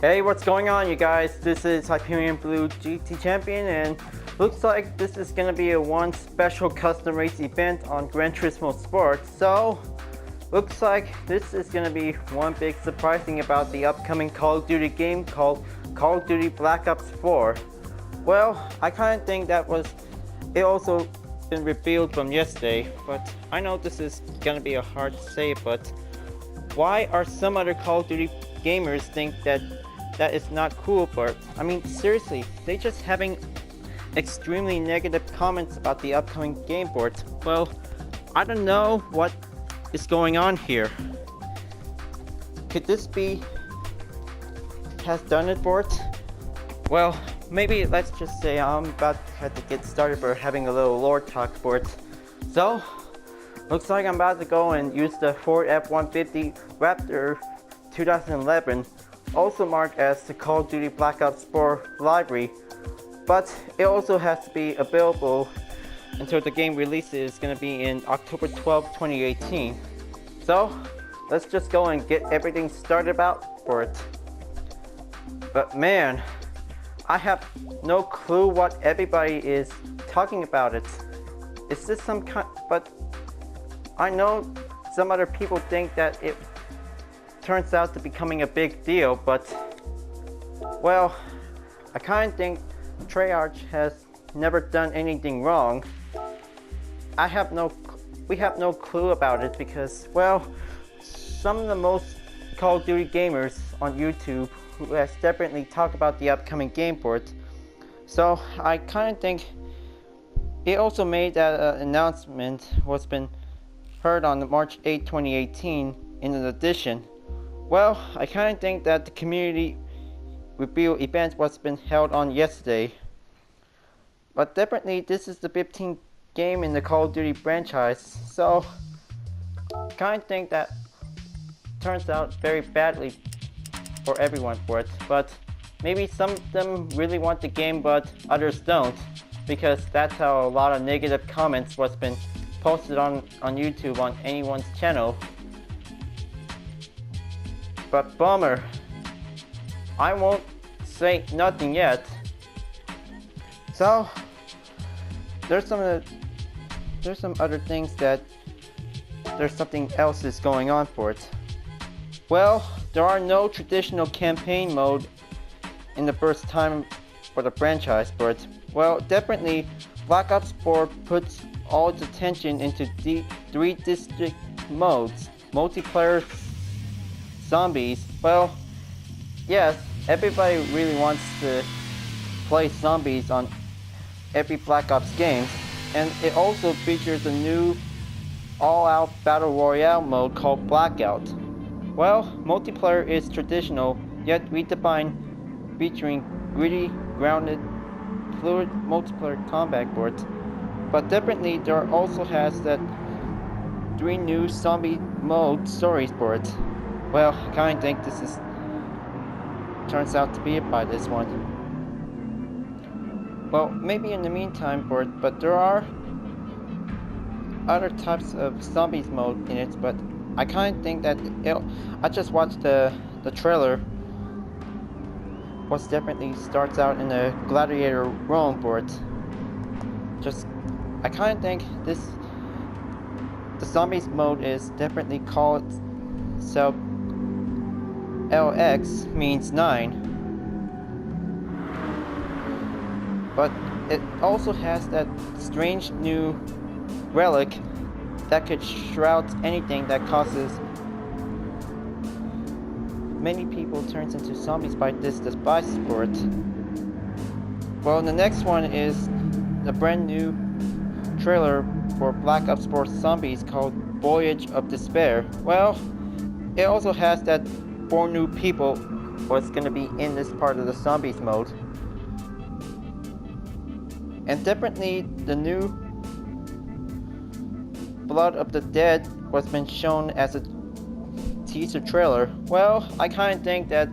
Hey, what's going on, you guys? This is Hyperion-Blue-GT champion, and looks like this is gonna be a one special custom race event on Gran Turismo Sport. So, looks like this is gonna be one big surprise thing about the upcoming Call of Duty game called Call of Duty Black Ops 4. Well, I kind of think that was it also been revealed from yesterday, but I know this is gonna be a hard to say, but why are some other Call of Duty gamers think that is not cool? But I mean, seriously, they just having extremely negative comments about the upcoming game board. Well, I don't know what is going on here. Could this be has done it board? Well, maybe let's just say I'm about to have to get started for having a little lore talk board. So, looks like I'm about to go and use the Ford F-150 Raptor 2011, also marked as the Call of Duty Black Ops 4 livery, but it also has to be available until the game releases. It's going to be in October 12, 2018. So, let's just go and get everything started about for it. But man, I have no clue what everybody is talking about it. Is this some kind, but I know some other people think that it turns out to becoming a big deal, but well, I kind of think Treyarch has never done anything wrong. We have no clue about it because, well, some of the most Call of Duty gamers on YouTube who has definitely talked about the upcoming game board. So I kind of think it also made that announcement was been heard on March 8, 2018 in an edition. Well, I kind of think that the community reveal event was been held on yesterday. But definitely this is the 15th game in the Call of Duty franchise, so kind of think that turns out very badly for everyone for it. But maybe some of them really want the game but others don't, because that's how a lot of negative comments was been posted on YouTube on anyone's channel. But bummer, I won't say nothing yet. So there's some other things that there's something else is going on for it. Well, there are no traditional campaign mode in the first time for the franchise, but well, definitely Black Ops 4 puts all its attention into three distinct modes: multiplayer, zombies. Well, yes, everybody really wants to play zombies on every Black Ops game, and it also features a new all-out battle royale mode called Blackout. Well, multiplayer is traditional, yet redefined, featuring gritty, grounded, fluid multiplayer combat boards. But definitely there also has that 3 new zombie mode stories boards. Well, I kind of think this turns out to be it by this one. Well, maybe in the meantime for it, but there are other types of zombies mode in it, but I kind of think that I just watched the trailer. What definitely starts out in a gladiator Rome board. I kind of think the zombies mode is definitely called self LX means 9, but it also has that strange new relic that could shroud anything that causes many people turns into zombies by this device sport. Well, the next one is the brand new trailer for Black Ops 4 Zombies called Voyage of Despair. Well, it also has that 4 new people what's gonna be in this part of the zombies mode. And definitely the new Blood of the Dead was been shown as a teaser trailer. Well, I kind of think that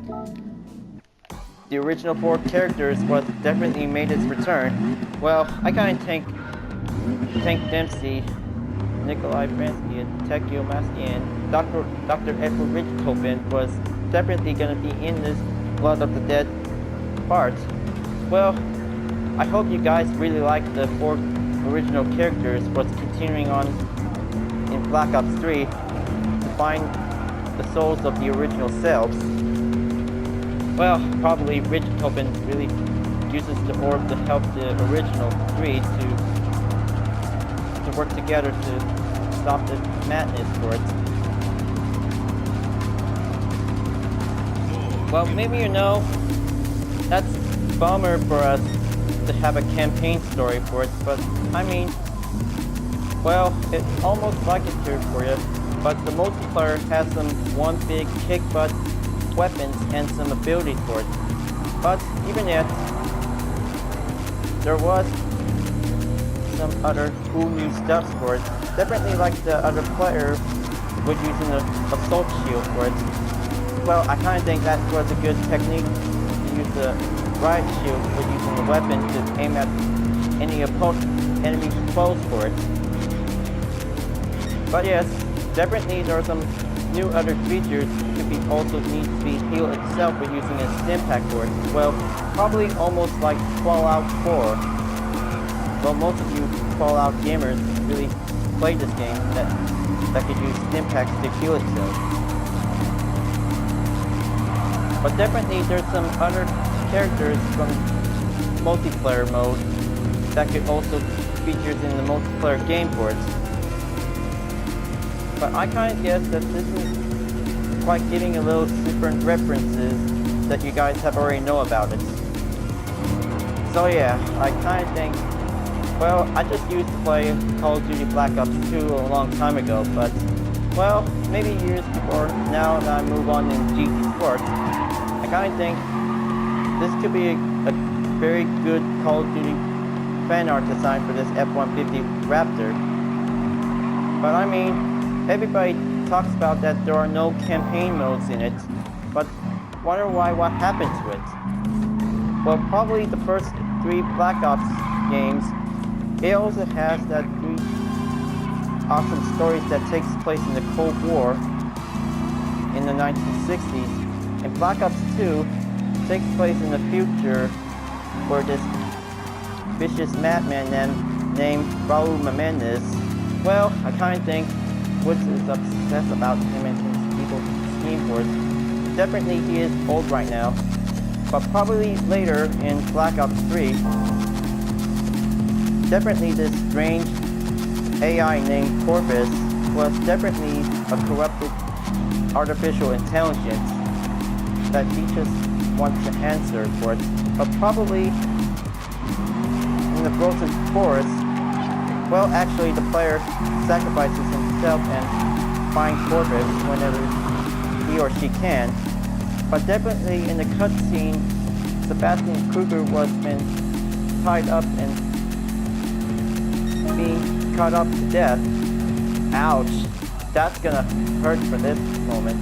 the original 4 characters was definitely made its return. Well, I kind of think Tank Dempsey, Nikolai Fransky, and Takeo Masuki, and Dr. Edward Richkofen was definitely going to be in this Blood of the Dead part. Well, I hope you guys really like the 4 original characters what's continuing on in Black Ops 3 to find the souls of the original selves. Well, probably Richthofen really uses the orb to help the original 3 to work together to stop the madness for it. Well, maybe you know, that's a bummer for us to have a campaign story for it, but I mean, well, it's almost like it here for you, but the multiplayer has some one big kick-butt weapons and some abilities for it. But even yet, there was some other cool new stuff for it. Definitely like the other player was using the assault shield for it. Well, I kind of think that was a good technique to use the riot shield with using the weapon to aim at any enemy foes for it. But yes, definitely there are some new other features could be also needs to be healed itself with using a stim pack for it. Well, probably almost like Fallout 4. Well, most of you Fallout gamers really play this game that could use stim packs to heal itself. But definitely there's some other characters from multiplayer mode that could also features in the multiplayer game for it. But I kind of guess that this is quite getting a little different references that you guys have already know about it. So yeah, I kind of think, well, I just used to play Call of Duty Black Ops 2 a long time ago, but, well, maybe years before now that I move on in GT Sports, I kind of think this could be a very good Call of Duty fan art design for this F-150 Raptor. But I mean, everybody talks about that there are no campaign modes in it, but wonder what happened to it. Well, probably the first 3 Black Ops games, it also has that 3 awesome stories that takes place in the Cold War in the 1960s, and Black Ops 2 takes place in the future where this vicious madman named Raul Menendez, well, I kind of think Woods is obsessed about him and his evil scheme for it. Definitely he is old right now, but probably later in Black Ops 3, definitely this strange AI named Corvus was definitely a corrupted artificial intelligence that he just wants to answer for it. But probably in the frozen forest, well, actually the player sacrifices himself and finds Corvus whenever he or she can. But definitely in the cutscene, Sebastian Kruger was been tied up and being cut up to death. Ouch, that's gonna hurt for this moment.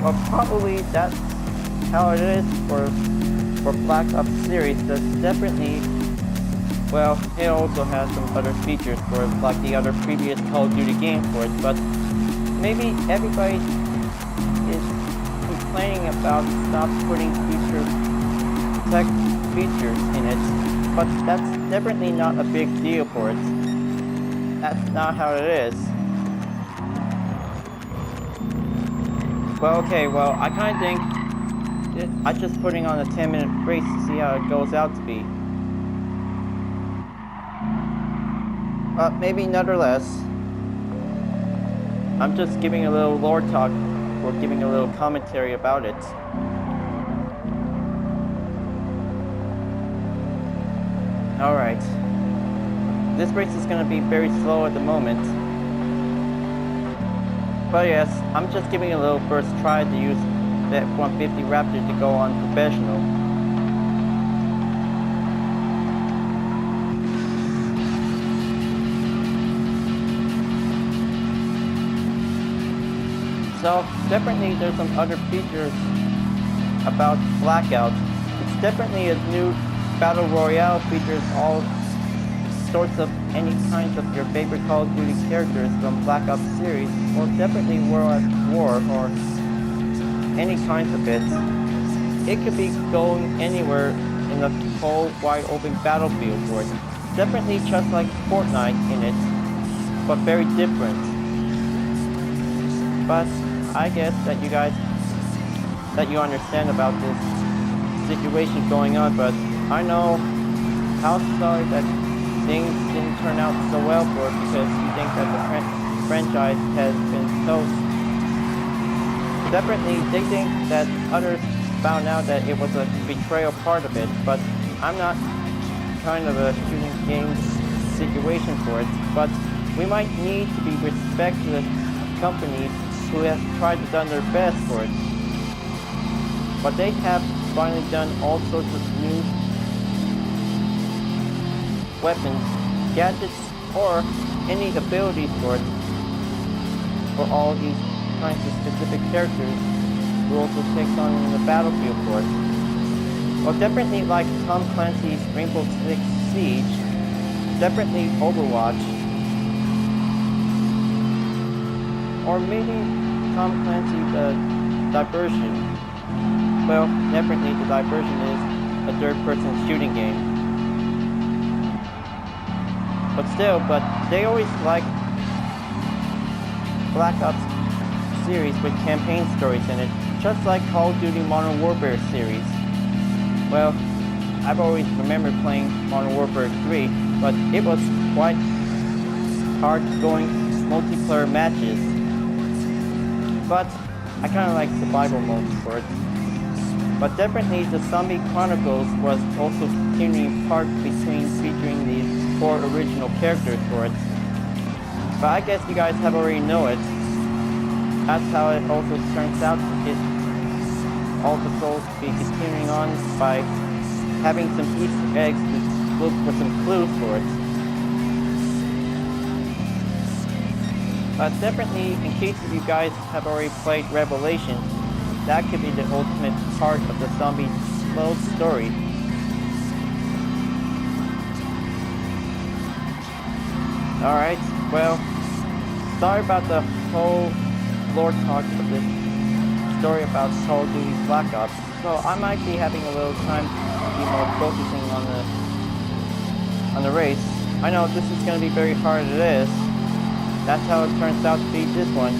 Well, probably that's how it is for Black Ops series. That's definitely, well, it also has some other features for it, like the other previous Call of Duty games for it, but maybe everybody is complaining about stop putting future tech features in it, but that's definitely not a big deal for it. That's not how it is. Well, okay, well, I kind of think I'm just putting on a 10-minute race to see how it goes out to be. Maybe nonetheless, I'm just giving a little lore talk or giving a little commentary about it. Alright. This race is going to be very slow at the moment. But yes, I'm just giving a little first try to use the F-150 Raptor to go on professional. So definitely there's some other features about Blackout. It's definitely a new Battle Royale, features all sorts of any kinds of your favorite Call of Duty characters from Black Ops series, or definitely World at War, or any kinds of it. It could be going anywhere in the whole wide open battlefield for it. Definitely just like Fortnite in it, but very different. But I guess that you understand about this situation going on, but I know how sorry that things didn't turn out so well for it, because you think that the franchise has been toast. Definitely they think that others found out that it was a betrayal part of it, but I'm not kind of a shooting game situation for it. But we might need to be respect to the companies who have tried to done their best for it. But they have finally done all sorts of new weapons, gadgets, or any abilities for it, for all these kinds of specific characters who also takes on in the battlefield for it. Well, definitely like Tom Clancy's Rainbow Six Siege, definitely Overwatch, or maybe Tom Clancy the Diversion. Well, definitely the Diversion is a third-person shooting game. But still, they always like Black Ops series with campaign stories in it, just like Call of Duty Modern Warfare series. Well, I've always remembered playing Modern Warfare 3, but it was quite hard going multiplayer matches. But I kind of like survival modes for it. But definitely the Zombie Chronicles was also continuing part between featuring the 4 original characters for it. But I guess you guys have already know it. That's how it also turns out to get also supposed to be continuing on by having some Easter eggs to look for some clues for it. But definitely, in case if you guys have already played Revelations, that could be the ultimate part of the zombie mode story. Alright, well, sorry about the whole lore talk of this story about Call of Duty Black Ops. So I might be having a little time to be more focusing on the race. I know this is going to be very hard as it is. That's how it turns out to be this one.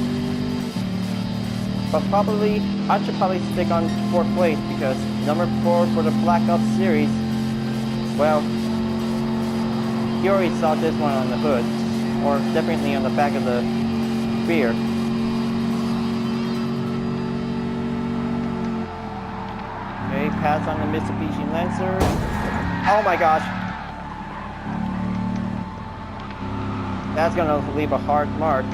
But I should probably stick on 4th place, because number 4 for the Black Ops series, well, you already saw this one on the hood, or definitely on the back of the rear. Okay, pass on the Mitsubishi Lancer. Oh my gosh! That's gonna leave a hard mark.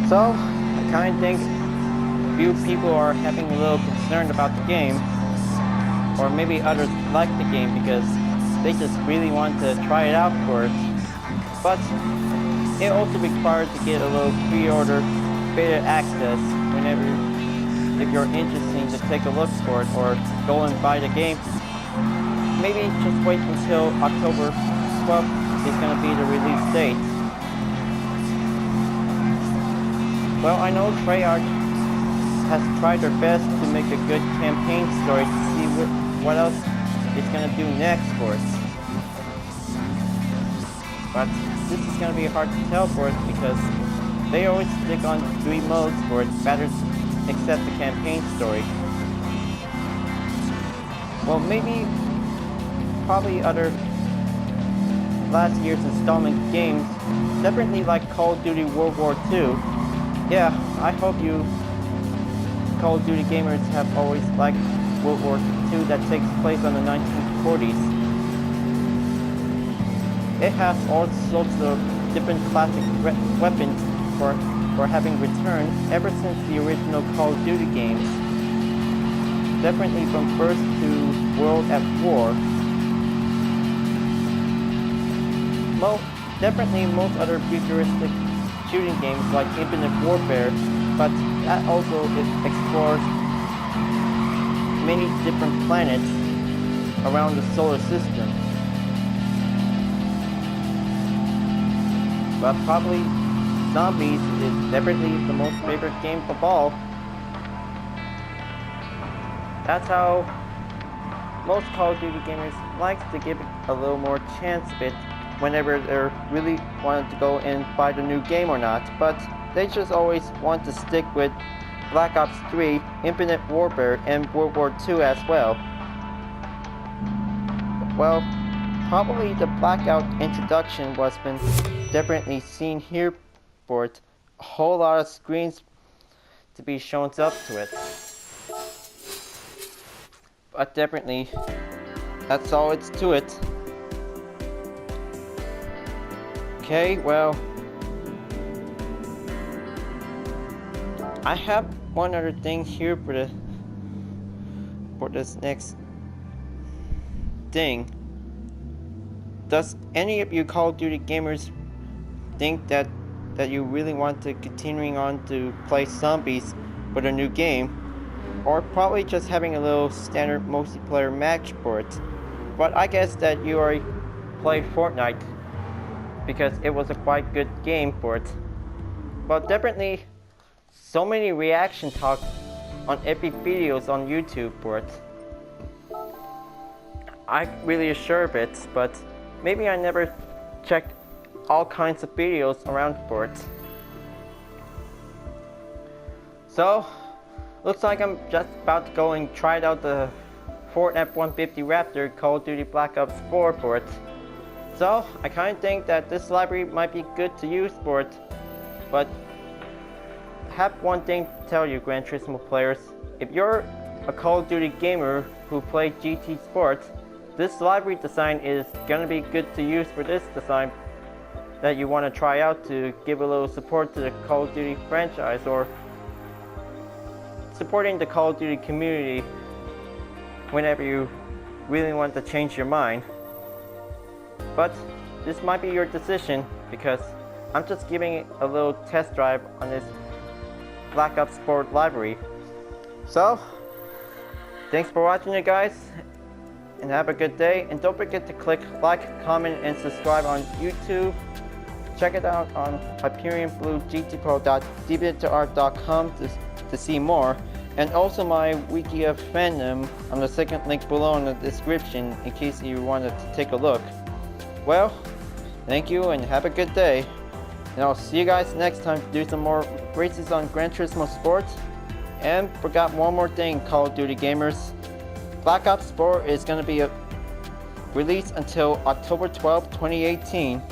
So, I kind of think few people are having a little concerned about the game, or maybe others like the game because they just really want to try it out first. But it also requires to get a little pre-order beta access whenever, if you're interested to take a look for it or go and buy the game. Maybe just wait until October 12th is going to be the release date. Well, I know Treyarch has tried their best to make a good campaign story to see what else it's going to do next for it. But this is going to be hard to tell for it because they always stick on 3 modes for it, better except the campaign story. Well, maybe probably other last year's installment games, definitely like Call of Duty World War II. Yeah, I hope you Call of Duty gamers have always liked World War II that takes place on the 1940s. It has all sorts of different classic weapons for having returned ever since the original Call of Duty games. Definitely from first to World at War. Definitely most other futuristic shooting games like Infinite Warfare, but that also explores many different planets around the solar system. But probably zombies is definitely the most favorite game of all. That's how most Call of Duty gamers likes to give it a little more chance of it whenever they're really wanting to go and buy the new game or not, but they just always want to stick with Black Ops 3, Infinite Warfare, and World War II as well. Well, probably the Blackout introduction was been definitely seen here for it. A whole lot of screens to be shown up to it. But definitely, that's all it's to it. Okay, well, I have one other thing here for this next thing. Does any of you Call of Duty gamers think that you really want to continuing on to play zombies for the new game, or probably just having a little standard multiplayer match for it? But I guess that you already played Fortnite because it was a quite good game for it. But definitely so many reaction talks on epic videos on YouTube for it. I really assure of it, but maybe I never checked all kinds of videos around for it. So, looks like I'm just about to go and try out the Ford F-150 Raptor Call of Duty Black Ops 4 for it. So, I kind of think that this library might be good to use for it, but I have one thing to tell you, Gran Turismo players. If you're a Call of Duty gamer who plays GT Sports, this library design is gonna be good to use for this design that you want to try out to give a little support to the Call of Duty franchise, or supporting the Call of Duty community whenever you really want to change your mind. But this might be your decision, because I'm just giving it a little test drive on this Black Ops 4 library. So, thanks for watching it, guys, and have a good day. And don't forget to click like, comment, and subscribe on YouTube. Check it out on Hyperion-Blue-GT.deviantart.com to see more. And also my wiki of fandom on the second link below in the description in case you wanted to take a look. Well, thank you and have a good day. And I'll see you guys next time to do some more races on Gran Turismo Sports. And forgot one more thing, Call of Duty gamers. Black Ops 4 is going to be released until October 12, 2018.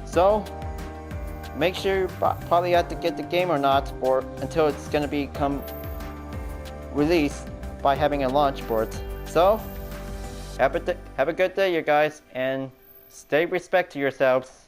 So, make sure you probably have to get the game or not for until it's going to become released by having a launch for it. So, have a good day, you guys, and stay respect to yourselves.